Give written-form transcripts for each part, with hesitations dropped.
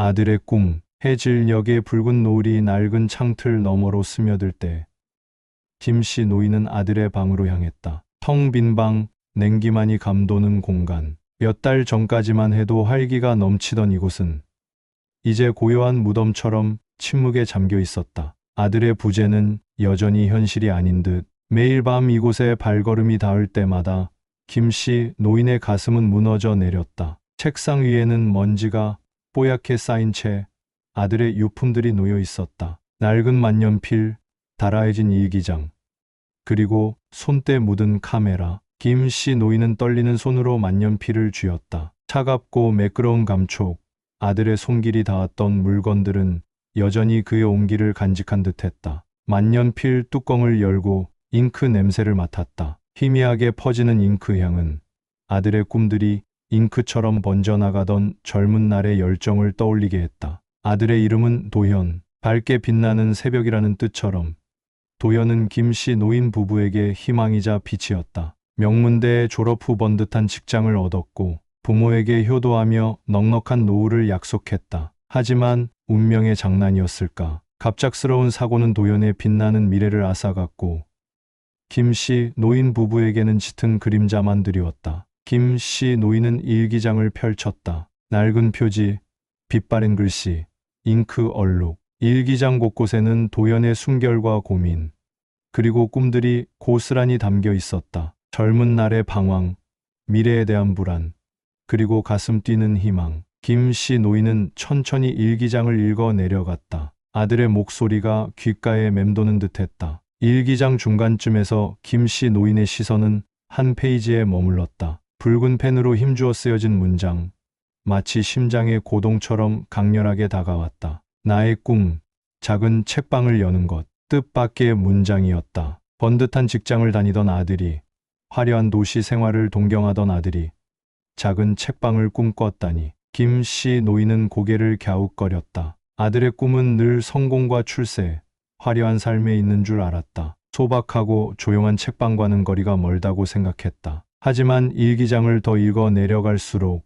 아들의 꿈. 해질녘의 붉은 노을이 낡은 창틀 너머로 스며들 때 김씨 노인은 아들의 방으로 향했다. 텅 빈 방, 냉기만이 감도는 공간. 몇 달 전까지만 해도 활기가 넘치던 이곳은 이제 고요한 무덤처럼 침묵에 잠겨 있었다. 아들의 부재는 여전히 현실이 아닌 듯 매일 밤 이곳에 발걸음이 닿을 때마다 김씨 노인의 가슴은 무너져 내렸다. 책상 위에는 먼지가 뽀얗게 쌓인 채 아들의 유품들이 놓여 있었다. 낡은 만년필, 달아해진 일기장, 그리고 손때 묻은 카메라. 김씨 노인은 떨리는 손으로 만년필을 쥐었다. 차갑고 매끄러운 감촉, 아들의 손길이 닿았던 물건들은 여전히 그의 온기를 간직한 듯했다. 만년필 뚜껑을 열고 잉크 냄새를 맡았다. 희미하게 퍼지는 잉크 향은 아들의 꿈들이 잉크처럼 번져나가던 젊은 날의 열정을 떠올리게 했다. 아들의 이름은 도현, 밝게 빛나는 새벽이라는 뜻처럼 도현은 김씨 노인 부부에게 희망이자 빛이었다. 명문대 졸업 후 번듯한 직장을 얻었고 부모에게 효도하며 넉넉한 노후를 약속했다. 하지만 운명의 장난이었을까? 갑작스러운 사고는 도현의 빛나는 미래를 앗아갔고 김씨 노인 부부에게는 짙은 그림자만 드리웠다. 김씨 노인은 일기장을 펼쳤다. 낡은 표지, 빛바랜 글씨, 잉크 얼룩. 일기장 곳곳에는 도현의 순결과 고민, 그리고 꿈들이 고스란히 담겨 있었다. 젊은 날의 방황, 미래에 대한 불안, 그리고 가슴 뛰는 희망. 김씨 노인은 천천히 일기장을 읽어 내려갔다. 아들의 목소리가 귓가에 맴도는 듯했다. 일기장 중간쯤에서 김씨 노인의 시선은 한 페이지에 머물렀다. 붉은 펜으로 힘주어 쓰여진 문장, 마치 심장의 고동처럼 강렬하게 다가왔다. 나의 꿈, 작은 책방을 여는 것. 뜻밖의 문장이었다. 번듯한 직장을 다니던 아들이, 화려한 도시 생활을 동경하던 아들이 작은 책방을 꿈꿨다니. 김씨 노인은 고개를 갸웃거렸다. 아들의 꿈은 늘 성공과 출세, 화려한 삶에 있는 줄 알았다. 소박하고 조용한 책방과는 거리가 멀다고 생각했다. 하지만 일기장을 더 읽어 내려갈수록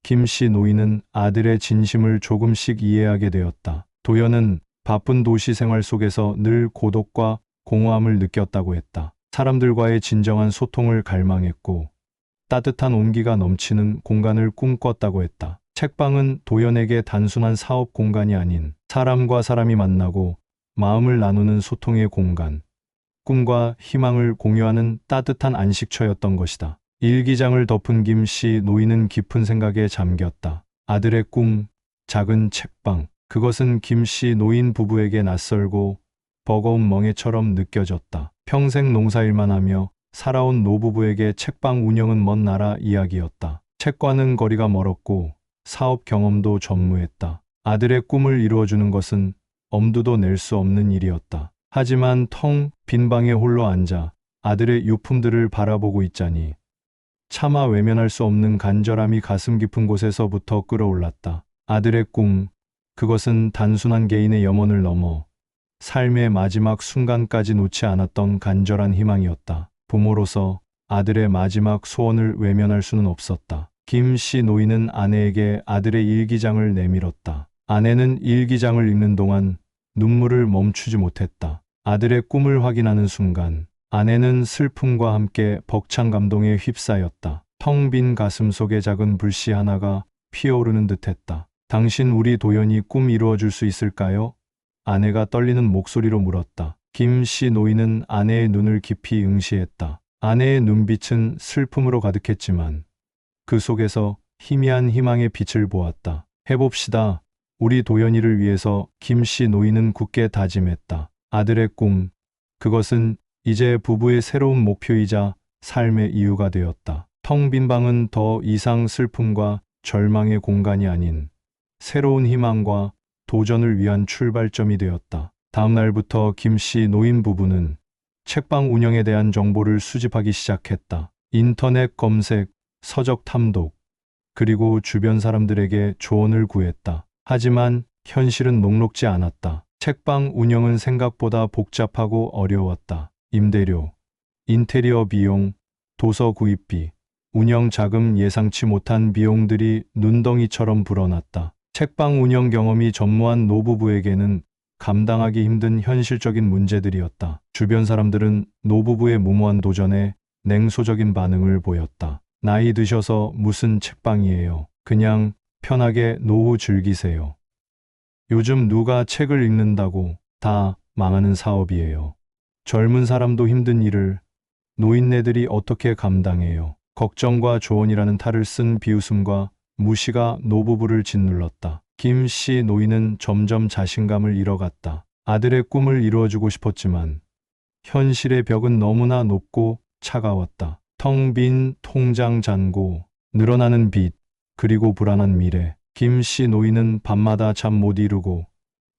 김씨 노인은 아들의 진심을 조금씩 이해하게 되었다. 도현은 바쁜 도시 생활 속에서 늘 고독과 공허함을 느꼈다고 했다. 사람들과의 진정한 소통을 갈망했고 따뜻한 온기가 넘치는 공간을 꿈꿨다고 했다. 책방은 도현에게 단순한 사업 공간이 아닌 사람과 사람이 만나고 마음을 나누는 소통의 공간, 꿈과 희망을 공유하는 따뜻한 안식처였던 것이다. 일기장을 덮은 김씨 노인은 깊은 생각에 잠겼다. 아들의 꿈, 작은 책방. 그것은 김씨 노인 부부에게 낯설고 버거운 멍해처럼 느껴졌다. 평생 농사일만 하며 살아온 노부부에게 책방 운영은 먼 나라 이야기였다. 책과는 거리가 멀었고 사업 경험도 전무했다. 아들의 꿈을 이루어주는 것은 엄두도 낼 수 없는 일이었다. 하지만 텅 빈 방에 홀로 앉아 아들의 유품들을 바라보고 있자니 차마 외면할 수 없는 간절함이 가슴 깊은 곳에서부터 끓어올랐다. 아들의 꿈, 그것은 단순한 개인의 염원을 넘어 삶의 마지막 순간까지 놓지 않았던 간절한 희망이었다. 부모로서 아들의 마지막 소원을 외면할 수는 없었다. 김씨 노인은 아내에게 아들의 일기장을 내밀었다. 아내는 일기장을 읽는 동안 눈물을 멈추지 못했다. 아들의 꿈을 확인하는 순간 아내는 슬픔과 함께 벅찬 감동에 휩싸였다. 텅 빈 가슴 속에 작은 불씨 하나가 피어오르는 듯했다. 당신 우리 도연이 꿈 이루어줄 수 있을까요? 아내가 떨리는 목소리로 물었다. 김씨 노인은 아내의 눈을 깊이 응시했다. 아내의 눈빛은 슬픔으로 가득했지만 그 속에서 희미한 희망의 빛을 보았다. 해봅시다. 우리 도연이를 위해서 김씨 노인은 굳게 다짐했다. 아들의 꿈, 그것은 이제 부부의 새로운 목표이자 삶의 이유가 되었다. 텅 빈 방은 더 이상 슬픔과 절망의 공간이 아닌 새로운 희망과 도전을 위한 출발점이 되었다. 다음 날부터 김씨 노인 부부는 책방 운영에 대한 정보를 수집하기 시작했다. 인터넷 검색, 서적 탐독, 그리고 주변 사람들에게 조언을 구했다. 하지만 현실은 녹록지 않았다. 책방 운영은 생각보다 복잡하고 어려웠다. 임대료, 인테리어 비용, 도서 구입비, 운영 자금 예상치 못한 비용들이 눈덩이처럼 불어났다. 책방 운영 경험이 전무한 노부부에게는 감당하기 힘든 현실적인 문제들이었다. 주변 사람들은 노부부의 무모한 도전에 냉소적인 반응을 보였다. 나이 드셔서 무슨 책방이에요. 그냥 편하게 노후 즐기세요. 요즘 누가 책을 읽는다고 다 망하는 사업이에요. 젊은 사람도 힘든 일을 노인네들이 어떻게 감당해요. 걱정과 조언이라는 탈을 쓴 비웃음과 무시가 노부부를 짓눌렀다. 김 씨 노인은 점점 자신감을 잃어갔다. 아들의 꿈을 이루어주고 싶었지만 현실의 벽은 너무나 높고 차가웠다. 텅 빈 통장 잔고, 늘어나는 빚, 그리고 불안한 미래. 김 씨 노인은 밤마다 잠 못 이루고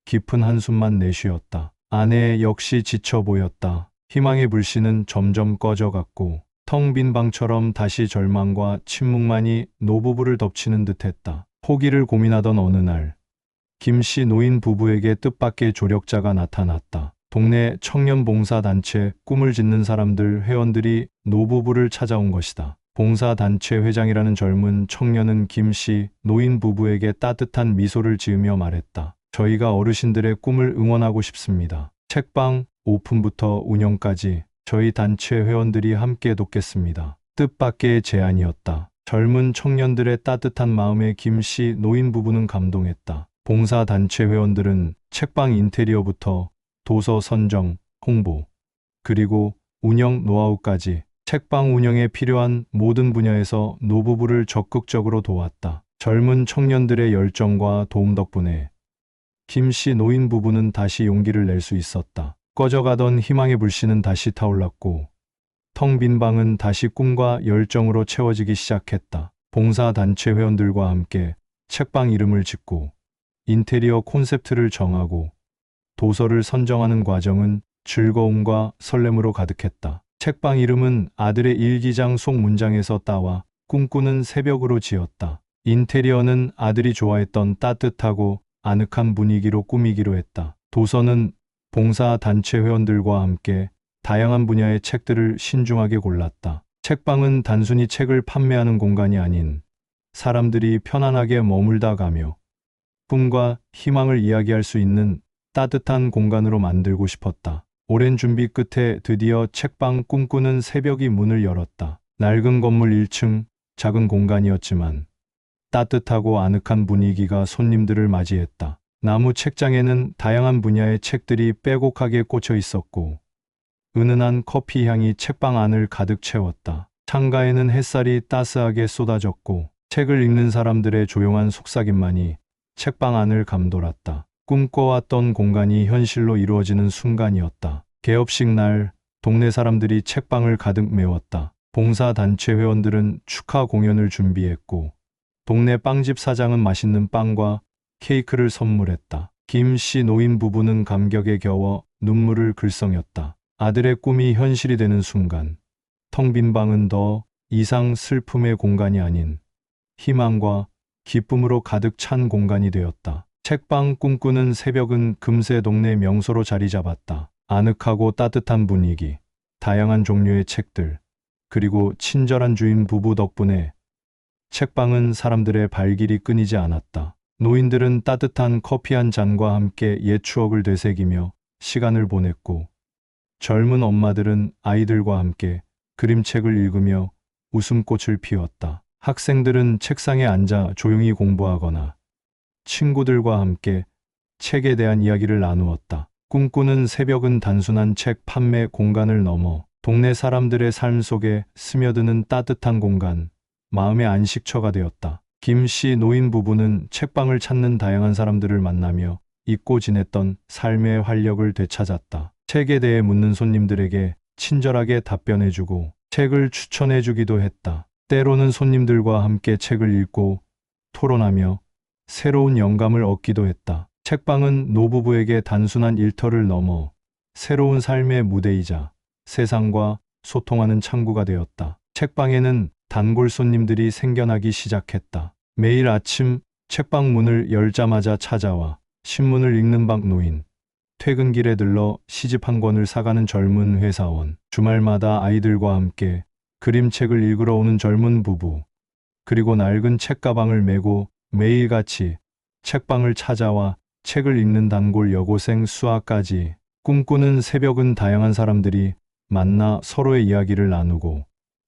깊은 한숨만 내쉬었다. 아내 역시 지쳐 보였다. 희망의 불씨는 점점 꺼져갔고 텅 빈 방처럼 다시 절망과 침묵만이 노부부를 덮치는 듯했다. 포기를 고민하던 어느 날, 김 씨 노인 부부에게 뜻밖의 조력자가 나타났다. 동네 청년봉사단체 꿈을 짓는 사람들 회원들이 노부부를 찾아온 것이다. 봉사단체 회장이라는 젊은 청년은 김 씨 노인 부부에게 따뜻한 미소를 지으며 말했다. 저희가 어르신들의 꿈을 응원하고 싶습니다. 책방 오픈부터 운영까지 저희 단체 회원들이 함께 돕겠습니다. 뜻밖의 제안이었다. 젊은 청년들의 따뜻한 마음에 김 씨 노인 부부는 감동했다. 봉사단체 회원들은 책방 인테리어부터 도서 선정, 홍보, 그리고 운영 노하우까지 책방 운영에 필요한 모든 분야에서 노부부를 적극적으로 도왔다. 젊은 청년들의 열정과 도움 덕분에 김 씨 노인 부부는 다시 용기를 낼 수 있었다. 꺼져가던 희망의 불씨는 다시 타올랐고 텅 빈 방은 다시 꿈과 열정으로 채워지기 시작했다. 봉사단체 회원들과 함께 책방 이름을 짓고 인테리어 콘셉트를 정하고 도서를 선정하는 과정은 즐거움과 설렘으로 가득했다. 책방 이름은 아들의 일기장 속 문장에서 따와 꿈꾸는 새벽으로 지었다. 인테리어는 아들이 좋아했던 따뜻하고 아늑한 분위기로 꾸미기로 했다. 도서는 봉사단체 회원들과 함께 다양한 분야의 책들을 신중하게 골랐다. 책방은 단순히 책을 판매하는 공간이 아닌 사람들이 편안하게 머물다 가며 꿈과 희망을 이야기할 수 있는 따뜻한 공간으로 만들고 싶었다. 오랜 준비 끝에 드디어 책방 꿈꾸는 새벽이 문을 열었다. 낡은 건물 1층, 작은 공간이었지만 따뜻하고 아늑한 분위기가 손님들을 맞이했다. 나무 책장에는 다양한 분야의 책들이 빼곡하게 꽂혀 있었고 은은한 커피 향이 책방 안을 가득 채웠다. 창가에는 햇살이 따스하게 쏟아졌고 책을 읽는 사람들의 조용한 속삭임만이 책방 안을 감돌았다. 꿈꿔왔던 공간이 현실로 이루어지는 순간이었다. 개업식 날 동네 사람들이 책방을 가득 메웠다. 봉사단체 회원들은 축하 공연을 준비했고 동네 빵집 사장은 맛있는 빵과 케이크를 선물했다. 김 씨 노인 부부는 감격에 겨워 눈물을 글썽였다. 아들의 꿈이 현실이 되는 순간 텅 빈 방은 더 이상 슬픔의 공간이 아닌 희망과 기쁨으로 가득 찬 공간이 되었다. 책방 꿈꾸는 새벽은 금세 동네 명소로 자리 잡았다. 아늑하고 따뜻한 분위기, 다양한 종류의 책들, 그리고 친절한 주인 부부 덕분에 책방은 사람들의 발길이 끊이지 않았다. 노인들은 따뜻한 커피 한 잔과 함께 옛 추억을 되새기며 시간을 보냈고 젊은 엄마들은 아이들과 함께 그림책을 읽으며 웃음꽃을 피웠다. 학생들은 책상에 앉아 조용히 공부하거나 친구들과 함께 책에 대한 이야기를 나누었다. 꿈꾸는 새벽은 단순한 책 판매 공간을 넘어 동네 사람들의 삶 속에 스며드는 따뜻한 공간, 마음의 안식처가 되었다. 김 씨 노인 부부는 책방을 찾는 다양한 사람들을 만나며 잊고 지냈던 삶의 활력을 되찾았다. 책에 대해 묻는 손님들에게 친절하게 답변해주고 책을 추천해주기도 했다. 때로는 손님들과 함께 책을 읽고 토론하며 새로운 영감을 얻기도 했다. 책방은 노부부에게 단순한 일터를 넘어 새로운 삶의 무대이자 세상과 소통하는 창구가 되었다. 책방에는 단골 손님들이 생겨나기 시작했다. 매일 아침 책방 문을 열자마자 찾아와 신문을 읽는 박노인, 퇴근길에 들러 시집 한 권을 사가는 젊은 회사원, 주말마다 아이들과 함께 그림책을 읽으러 오는 젊은 부부, 그리고 낡은 책가방을 메고 매일같이 책방을 찾아와 책을 읽는 단골 여고생 수아까지 꿈꾸는 새벽은 다양한 사람들이 만나 서로의 이야기를 나누고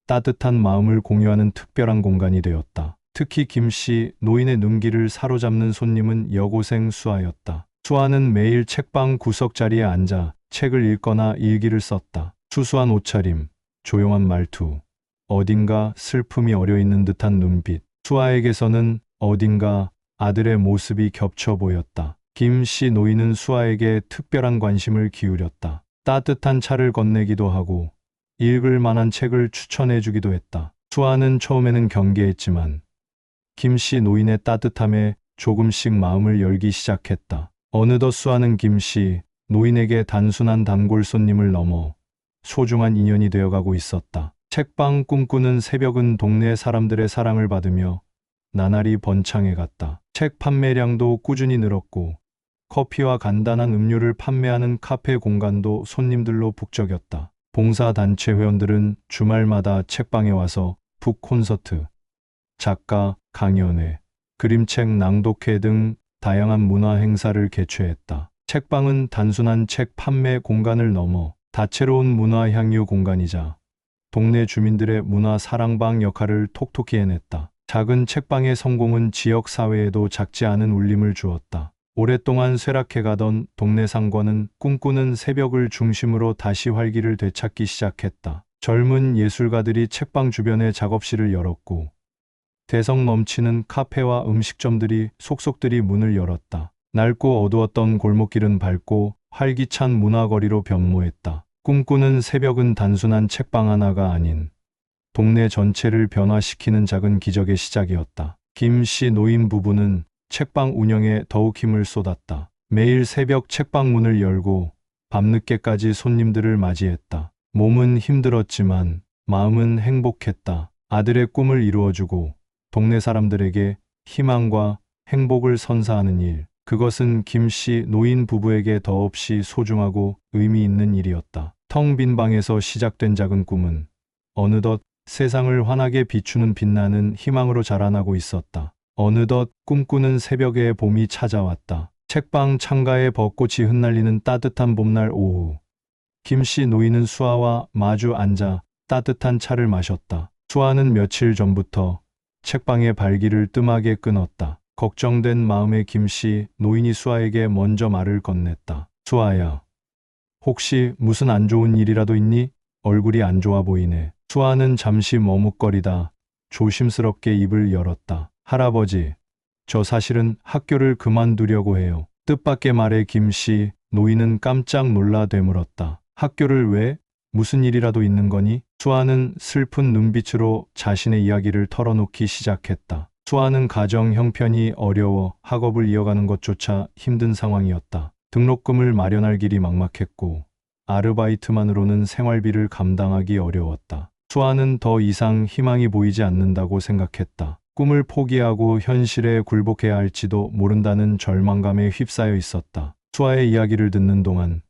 따뜻한 마음을 공유하는 특별한 공간이 되었다. 특히 김씨 노인의 눈길을 사로잡는 손님은 여고생 수아였다. 수아는 매일 책방 구석자리에 앉아 책을 읽거나 일기를 썼다. 수수한 옷차림, 조용한 말투, 어딘가 슬픔이 어려있는 듯한 눈빛. 수아에게서는 어딘가 아들의 모습이 겹쳐 보였다. 김씨 노인은 수아에게 특별한 관심을 기울였다. 따뜻한 차를 건네기도 하고 읽을 만한 책을 추천해 주기도 했다. 수아는 처음에는 경계했지만 김씨 노인의 따뜻함에 조금씩 마음을 열기 시작했다. 어느덧 수아는 김씨 노인에게 단순한 단골 손님을 넘어 소중한 인연이 되어가고 있었다. 책방 꿈꾸는 새벽은 동네 사람들의 사랑을 받으며 나날이 번창해 갔다. 책 판매량도 꾸준히 늘었고 커피와 간단한 음료를 판매하는 카페 공간도 손님들로 북적였다. 봉사단체 회원들은 주말마다 책방에 와서 북 콘서트, 작가 강연회, 그림책 낭독회 등 다양한 문화 행사를 개최했다. 책방은 단순한 책 판매 공간을 넘어 다채로운 문화 향유 공간이자 동네 주민들의 문화 사랑방 역할을 톡톡히 해냈다. 작은 책방의 성공은 지역 사회에도 작지 않은 울림을 주었다. 오랫동안 쇠락해가던 동네 상권은 꿈꾸는 새벽을 중심으로 다시 활기를 되찾기 시작했다. 젊은 예술가들이 책방 주변에 작업실을 열었고 대성 넘치는 카페와 음식점들이 속속들이 문을 열었다. 낡고 어두웠던 골목길은 밝고 활기찬 문화거리로 변모했다. 꿈꾸는 새벽은 단순한 책방 하나가 아닌 동네 전체를 변화시키는 작은 기적의 시작이었다. 김씨 노인 부부는 책방 운영에 더욱 힘을 쏟았다. 매일 새벽 책방 문을 열고 밤늦게까지 손님들을 맞이했다. 몸은 힘들었지만 마음은 행복했다. 아들의 꿈을 이루어주고 동네 사람들에게 희망과 행복을 선사하는 일. 그것은 김씨 노인 부부에게 더없이 소중하고 의미 있는 일이었다. 텅 빈 방에서 시작된 작은 꿈은 어느덧 세상을 환하게 비추는 빛나는 희망으로 자라나고 있었다. 어느덧 꿈꾸는 새벽에 봄이 찾아왔다. 책방 창가에 벚꽃이 흩날리는 따뜻한 봄날 오후. 김씨 노인은 수아와 마주 앉아 따뜻한 차를 마셨다. 수아는 며칠 전부터 책방의 발길을 뜸하게 끊었다. 걱정된 마음에 김씨 노인이 수아에게 먼저 말을 건넸다. 수아야, 혹시 무슨 안 좋은 일이라도 있니? 얼굴이 안 좋아 보이네. 수아는 잠시 머뭇거리다 조심스럽게 입을 열었다. 할아버지, 저 사실은 학교를 그만두려고 해요. 뜻밖의 말에 김씨 노인은 깜짝 놀라 되물었다. 학교를 왜? 무슨 일이라도 있는 거니? 수아는 슬픈 눈빛으로 자신의 이야기를 털어놓기 시작했다. 수아는 가정 형편이 어려워 학업을 이어가는 것조차 힘든 상황이었다. 등록금을 마련할 길이 막막했고 아르바이트만으로는 생활비를 감당하기 어려웠다. 수아는 더 이상 희망이 보이지 않는다고 생각했다. 꿈을 포기하고 현실에 굴복해야 할지도 모른다는 절망감에 휩싸여 있었다. 수아의 이야기를 듣는 동안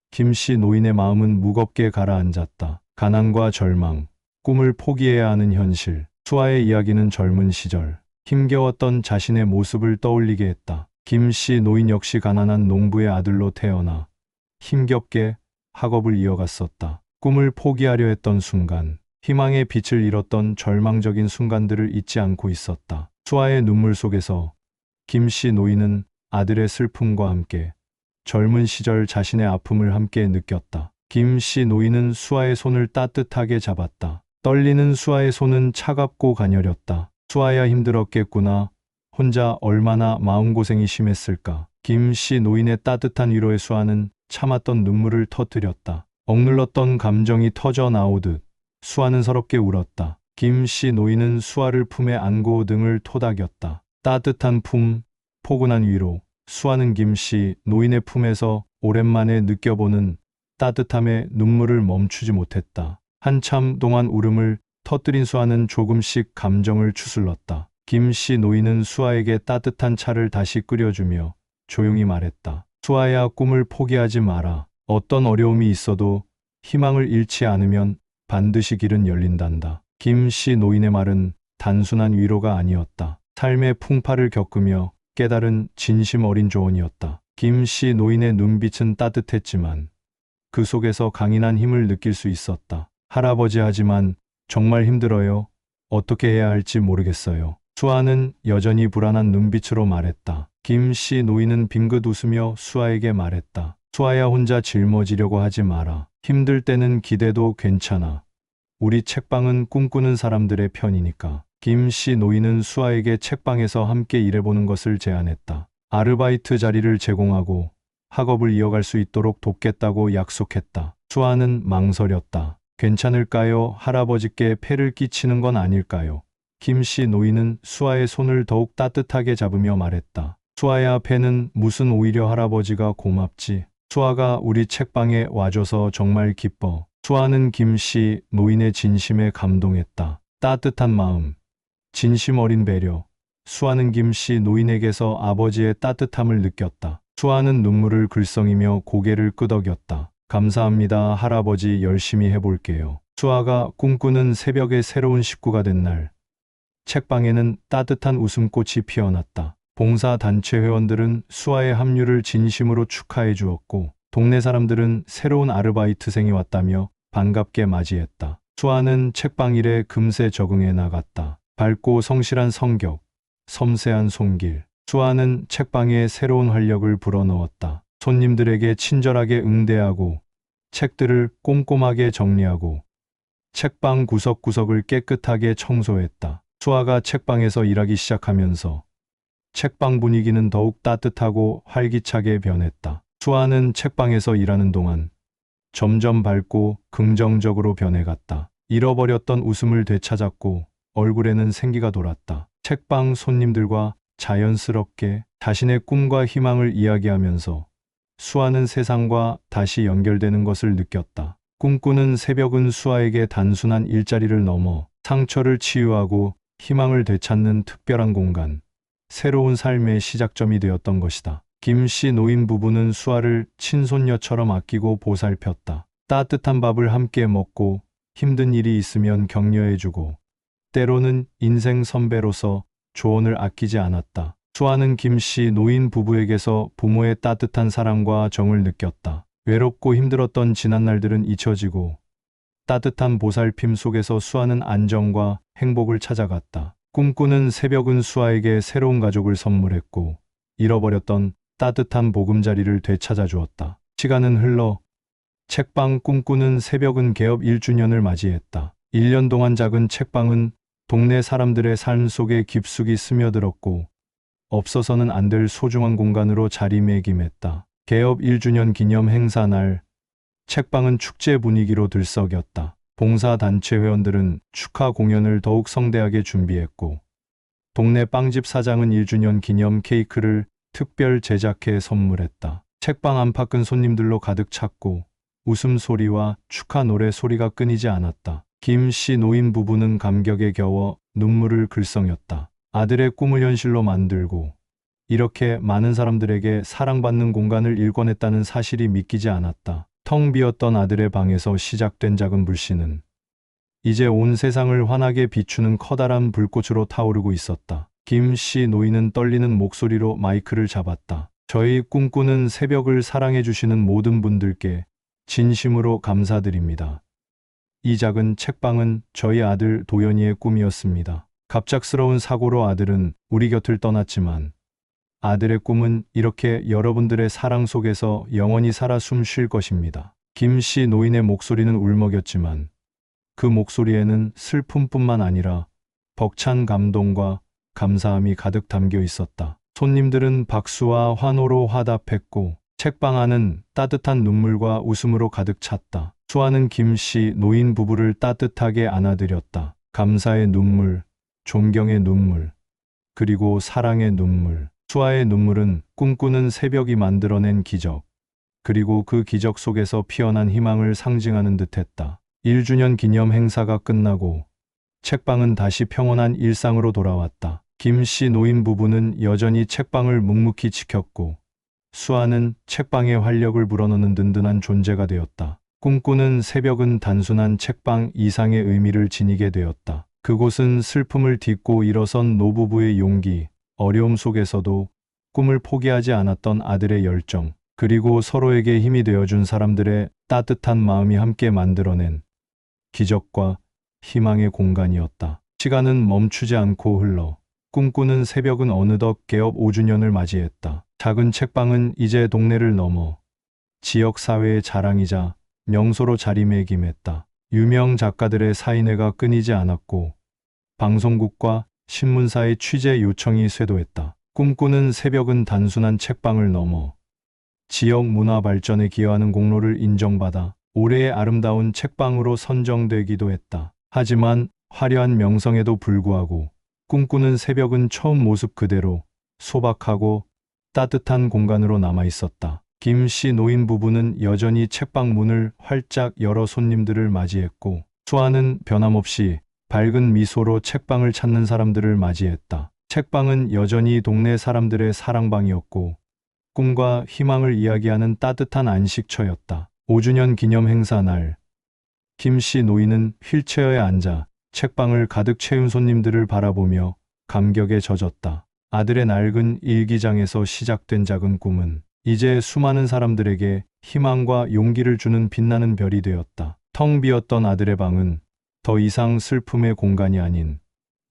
김씨 노인의 마음은 무겁게 가라앉았다. 가난과 절망, 꿈을 포기해야 하는 현실. 수아의 이야기는 젊은 시절 힘겨웠던 자신의 모습을 떠올리게 했다. 김씨 노인 역시 가난한 농부의 아들로 태어나 힘겹게 학업을 이어갔었다. 꿈을 포기하려 했던 순간, 희망의 빛을 잃었던 절망적인 순간들을 잊지 않고 있었다. 수아의 눈물 속에서 김씨 노인은 아들의 슬픔과 함께 젊은 시절 자신의 아픔을 함께 느꼈다. 김씨 노인은 수아의 손을 따뜻하게 잡았다. 떨리는 수아의 손은 차갑고 가녀렸다. 수아야, 힘들었겠구나. 혼자 얼마나 마음고생이 심했을까. 김씨 노인의 따뜻한 위로에 수아는 참았던 눈물을 터뜨렸다. 억눌렀던 감정이 터져 나오듯 수아는 서럽게 울었다. 김씨 노인은 수아를 품에 안고 등을 토닥였다. 따뜻한 품, 포근한 위로. 수아는 김씨 노인의 품에서 오랜만에 느껴보는 따뜻함에 눈물을 멈추지 못했다. 한참 동안 울음을 터뜨린 수아는 조금씩 감정을 추슬렀다. 김씨 노인은 수아에게 따뜻한 차를 다시 끓여주며 조용히 말했다. 수아야, 꿈을 포기하지 마라. 어떤 어려움이 있어도 희망을 잃지 않으면 반드시 길은 열린단다. 김씨 노인의 말은 단순한 위로가 아니었다. 삶의 풍파를 겪으며 깨달은 진심 어린 조언이었다. 김 씨 노인의 눈빛은 따뜻했지만 그 속에서 강인한 힘을 느낄 수 있었다. 할아버지 하지만 정말 힘들어요. 어떻게 해야 할지 모르겠어요. 수아는 여전히 불안한 눈빛으로 말했다. 김 씨 노인은 빙긋 웃으며 수아에게 말했다. 수아야, 혼자 짊어지려고 하지 마라. 힘들 때는 기대도 괜찮아. 우리 책방은 꿈꾸는 사람들의 편이니까. 김 씨 노인은 수아에게 책방에서 함께 일해보는 것을 제안했다. 아르바이트 자리를 제공하고 학업을 이어갈 수 있도록 돕겠다고 약속했다. 수아는 망설였다. 괜찮을까요? 할아버지께 폐를 끼치는 건 아닐까요? 김 씨 노인은 수아의 손을 더욱 따뜻하게 잡으며 말했다. 수아야, 폐는 무슨, 오히려 할아버지가 고맙지. 수아가 우리 책방에 와줘서 정말 기뻐. 수아는 김 씨 노인의 진심에 감동했다. 따뜻한 마음, 진심 어린 배려. 수아는 김 씨 노인에게서 아버지의 따뜻함을 느꼈다. 수아는 눈물을 글썽이며 고개를 끄덕였다. 감사합니다, 할아버지. 열심히 해볼게요. 수아가 꿈꾸는 새벽의 새로운 식구가 된 날, 책방에는 따뜻한 웃음꽃이 피어났다. 봉사단체 회원들은 수아의 합류를 진심으로 축하해 주었고, 동네 사람들은 새로운 아르바이트생이 왔다며 반갑게 맞이했다. 수아는 책방 일에 금세 적응해 나갔다. 밝고 성실한 성격, 섬세한 손길. 수아는 책방에 새로운 활력을 불어넣었다. 손님들에게 친절하게 응대하고, 책들을 꼼꼼하게 정리하고, 책방 구석구석을 깨끗하게 청소했다. 수아가 책방에서 일하기 시작하면서 책방 분위기는 더욱 따뜻하고 활기차게 변했다. 수아는 책방에서 일하는 동안 점점 밝고 긍정적으로 변해갔다. 잃어버렸던 웃음을 되찾았고 얼굴에는 생기가 돌았다. 책방 손님들과 자연스럽게 자신의 꿈과 희망을 이야기하면서 수아는 세상과 다시 연결되는 것을 느꼈다. 꿈꾸는 새벽은 수아에게 단순한 일자리를 넘어 상처를 치유하고 희망을 되찾는 특별한 공간, 새로운 삶의 시작점이 되었던 것이다. 김 씨 노인 부부는 수아를 친손녀처럼 아끼고 보살폈다. 따뜻한 밥을 함께 먹고 힘든 일이 있으면 격려해주고, 때로는 인생 선배로서 조언을 아끼지 않았다. 수아는 김 씨 노인 부부에게서 부모의 따뜻한 사랑과 정을 느꼈다. 외롭고 힘들었던 지난날들은 잊혀지고 따뜻한 보살핌 속에서 수아는 안정과 행복을 찾아갔다. 꿈꾸는 새벽은 수아에게 새로운 가족을 선물했고 잃어버렸던 따뜻한 보금자리를 되찾아 주었다. 시간은 흘러 책방 꿈꾸는 새벽은 개업 1주년을 맞이했다. 1년 동안 작은 책방은 동네 사람들의 삶 속에 깊숙이 스며들었고 없어서는 안 될 소중한 공간으로 자리매김했다. 개업 1주년 기념 행사 날, 책방은 축제 분위기로 들썩였다. 봉사단체 회원들은 축하 공연을 더욱 성대하게 준비했고, 동네 빵집 사장은 1주년 기념 케이크를 특별 제작해 선물했다. 책방 안팎은 손님들로 가득 찼고, 웃음소리와 축하 노래 소리가 끊이지 않았다. 김 씨 노인 부부는 감격에 겨워 눈물을 글썽였다. 아들의 꿈을 현실로 만들고, 이렇게 많은 사람들에게 사랑받는 공간을 일궈냈다는 사실이 믿기지 않았다. 텅 비었던 아들의 방에서 시작된 작은 불씨는 이제 온 세상을 환하게 비추는 커다란 불꽃으로 타오르고 있었다. 김 씨 노인은 떨리는 목소리로 마이크를 잡았다. 저희 꿈꾸는 새벽을 사랑해주시는 모든 분들께 진심으로 감사드립니다. 이 작은 책방은 저희 아들 도연이의 꿈이었습니다. 갑작스러운 사고로 아들은 우리 곁을 떠났지만 아들의 꿈은 이렇게 여러분들의 사랑 속에서 영원히 살아 숨 쉴 것입니다. 김 씨 노인의 목소리는 울먹였지만 그 목소리에는 슬픔뿐만 아니라 벅찬 감동과 감사함이 가득 담겨 있었다. 손님들은 박수와 환호로 화답했고 책방 안은 따뜻한 눈물과 웃음으로 가득 찼다. 수아는 김 씨 노인 부부를 따뜻하게 안아드렸다. 감사의 눈물, 존경의 눈물, 그리고 사랑의 눈물. 수아의 눈물은 꿈꾸는 새벽이 만들어낸 기적, 그리고 그 기적 속에서 피어난 희망을 상징하는 듯했다. 1주년 기념 행사가 끝나고 책방은 다시 평온한 일상으로 돌아왔다. 김 씨 노인 부부는 여전히 책방을 묵묵히 지켰고 수아는 책방에 활력을 불어넣는 든든한 존재가 되었다. 꿈꾸는 새벽은 단순한 책방 이상의 의미를 지니게 되었다. 그곳은 슬픔을 딛고 일어선 노부부의 용기, 어려움 속에서도 꿈을 포기하지 않았던 아들의 열정, 그리고 서로에게 힘이 되어준 사람들의 따뜻한 마음이 함께 만들어낸 기적과 희망의 공간이었다. 시간은 멈추지 않고 흘러 꿈꾸는 새벽은 어느덧 개업 5주년을 맞이했다. 작은 책방은 이제 동네를 넘어 지역 사회의 자랑이자 명소로 자리매김했다. 유명 작가들의 사인회가 끊이지 않았고 방송국과 신문사의 취재 요청이 쇄도했다. 꿈꾸는 새벽은 단순한 책방을 넘어 지역 문화 발전에 기여하는 공로를 인정받아 올해의 아름다운 책방으로 선정되기도 했다. 하지만 화려한 명성에도 불구하고 꿈꾸는 새벽은 처음 모습 그대로 소박하고 따뜻한 공간으로 남아 있었다. 김씨 노인 부부는 여전히 책방 문을 활짝 열어 손님들을 맞이했고 수아는 변함없이 밝은 미소로 책방을 찾는 사람들을 맞이했다. 책방은 여전히 동네 사람들의 사랑방이었고 꿈과 희망을 이야기하는 따뜻한 안식처였다. 5주년 기념 행사 날, 김씨 노인은 휠체어에 앉아 책방을 가득 채운 손님들을 바라보며 감격에 젖었다. 아들의 낡은 일기장에서 시작된 작은 꿈은 이제 수많은 사람들에게 희망과 용기를 주는 빛나는 별이 되었다. 텅 비었던 아들의 방은 더 이상 슬픔의 공간이 아닌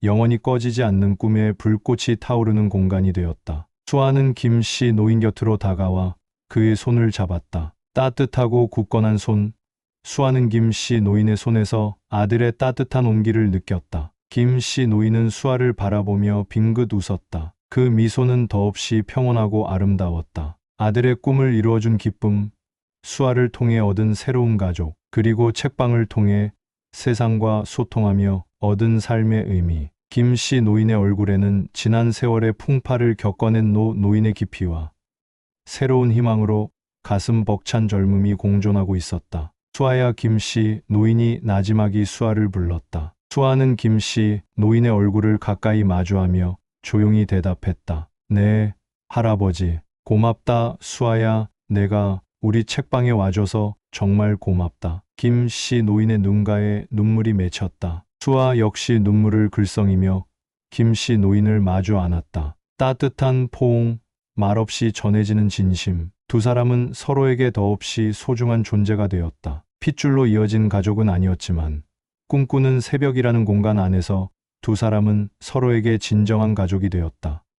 영원히 꺼지지 않는 꿈의 불꽃이 타오르는 공간이 되었다. 수아는 김씨 노인 곁으로 다가와 그의 손을 잡았다. 따뜻하고 굳건한 손. 수아는 김씨 노인의 손에서 아들의 따뜻한 온기를 느꼈다. 김씨 노인은 수아를 바라보며 빙긋 웃었다. 그 미소는 더없이 평온하고 아름다웠다. 아들의 꿈을 이루어준 기쁨, 수아를 통해 얻은 새로운 가족, 그리고 책방을 통해 세상과 소통하며 얻은 삶의 의미. 김씨 노인의 얼굴에는 지난 세월의 풍파를 겪어낸 노인의 깊이와 새로운 희망으로 가슴 벅찬 젊음이 공존하고 있었다. 수아야. 김씨 노인이 나지막이 수아를 불렀다. 수아는 김씨 노인의 얼굴을 가까이 마주하며 조용히 대답했다. 네, 할아버지. 고맙다, 수아야. 내가 우리 책방에 와줘서 정말 고맙다. 김씨 노인의 눈가에 눈물이 맺혔다. 수아 역시 눈물을 글썽이며 김씨 노인을 마주 안았다. 따뜻한 포옹, 말없이 전해지는 진심. 두 사람은 서로에게 더없이 소중한 존재가 되었다. 핏줄로 이어진 가족은 아니었지만 꿈꾸는 새벽이라는 공간 안에서 두 사람은 서로에게 진정한 가족이 되었다.